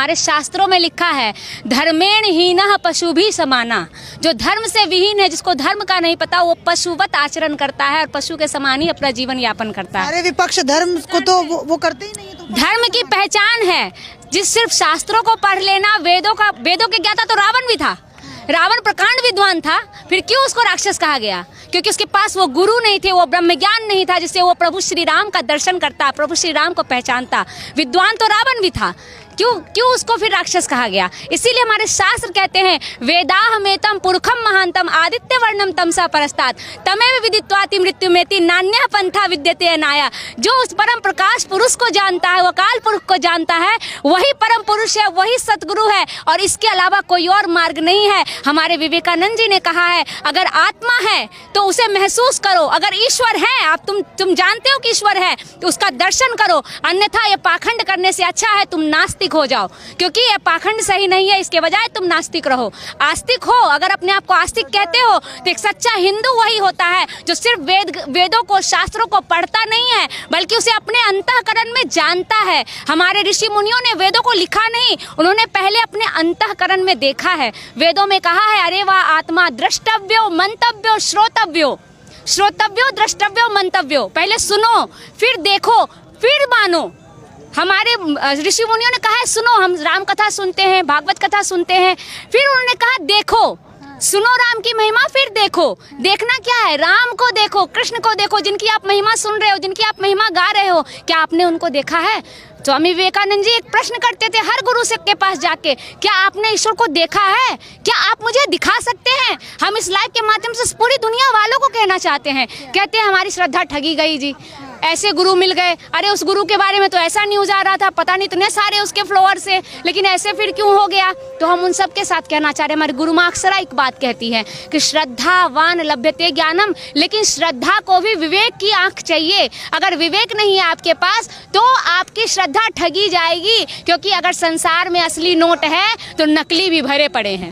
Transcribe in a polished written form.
हमारे शास्त्रों में लिखा है, धर्मेण हीनः पशु भी समाना। जो धर्म से विहीन है, जिसको धर्म का नहीं पता, वो पशुवत आचरण करता है और पशु के समान ही अपना जीवन यापन करता है। सारे विपक्ष धर्म को तो वो करते ही नहीं है। तो धर्म की पहचान है जिस सिर्फ शास्त्रों को पढ़ लेना। वेदों के ज्ञाता तो रावण भी था। रावण प्रकांड विद्वान था, फिर क्यों उसको राक्षस कहा गया? क्योंकि उसके पास वो गुरु नहीं थे, वो ब्रह्म ज्ञान नहीं था जिससे वो प्रभु श्री राम का दर्शन करता, प्रभु श्री राम को पहचानता। विद्वान तो रावण भी था, क्यों उसको फिर राक्षस कहा गया? इसीलिए हमारे शास्त्र कहते हैं, वेदाहमेतम पुरुषम महांतम आदित्य वर्णम तमसा परस्तात् तमेव विदित्वाति मृत्युमेति नान्यः पंथा विद्यते अनाया। जो उस परम प्रकाश पुरुष को जानता है, वो अकाल पुरुष को जानता है, वही परम पुरुष है, वही सतगुरु है, और इसके अलावा कोई और मार्ग नहीं है। हमारे विवेकानंद जी ने कहा है, अगर आत्मा है तो उसे महसूस करो, अगर ईश्वर है, आप तुम जानते हो कि ईश्वर है, तो उसका दर्शन करो, अन्यथा ये पाखंड करने से अच्छा है तुम नास्तिक हो जाओ, क्योंकि ये पाखंड सही नहीं है। इसके बजाय तुम नास्तिक रहो, आस्तिक हो। अगर अपने आप को आस्तिक कहते हो तो एक सच्चा हिंदू वही होता है जो सिर्फ वेदों को, शास्त्रों को पढ़ता नहीं है, बल्कि उसे अपने अंतःकरण में जानता है। हमारे ऋषि मुनियों ने वेदों को लिखा नहीं, उन्होंने पहले अपने अंतःकरण में देखा है। वेदों में कहा है, अरे वाह आत्मा द्रष्टव्यो मंतव्यो श्रोतव्यो, श्रोतव्यो द्रष्टव्यो मंतव्यो। पहले सुनो, फिर देखो, फिर मानो। हमारे ऋषि मुनियों ने कहा है, सुनो, हम राम कथा सुनते हैं, भागवत कथा सुनते हैं, फिर उन्होंने कहा देखो, सुनो राम की महिमा, फिर देखो। देखना क्या है? राम को देखो, कृष्ण को देखो, जिनकी आप महिमा सुन रहे हो, जिनकी आप महिमा गा रहे हो, क्या आपने उनको देखा है? स्वामी विवेकानंद जी एक प्रश्न करते थे हर गुरु से के पास जाके, क्या आपने ईश्वर को देखा है? क्या आप मुझे दिखा सकते हैं? हम इस लाइव के माध्यम से पूरी दुनिया वालों को कहना चाहते हैं। कहते हैं हमारी श्रद्धा ठगी गई जी, ऐसे गुरु मिल गए, अरे उस गुरु के बारे में तो ऐसा न्यूज आ रहा था, पता नहीं इतने सारे उसके फ्लोअर्स है, लेकिन ऐसे फिर क्यों हो गया? तो हम उन सब के साथ कहना चाह रहे हैं, हमारी गुरु माँ अक्सर एक बात कहती है कि श्रद्धावान लभ्यते ज्ञानम, लेकिन श्रद्धा को भी विवेक की आंख चाहिए। अगर विवेक नहीं है आपके पास तो आपकी श्रद्धा ठगी जाएगी, क्योंकि अगर संसार में असली नोट है तो नकली भी भरे पड़े हैं।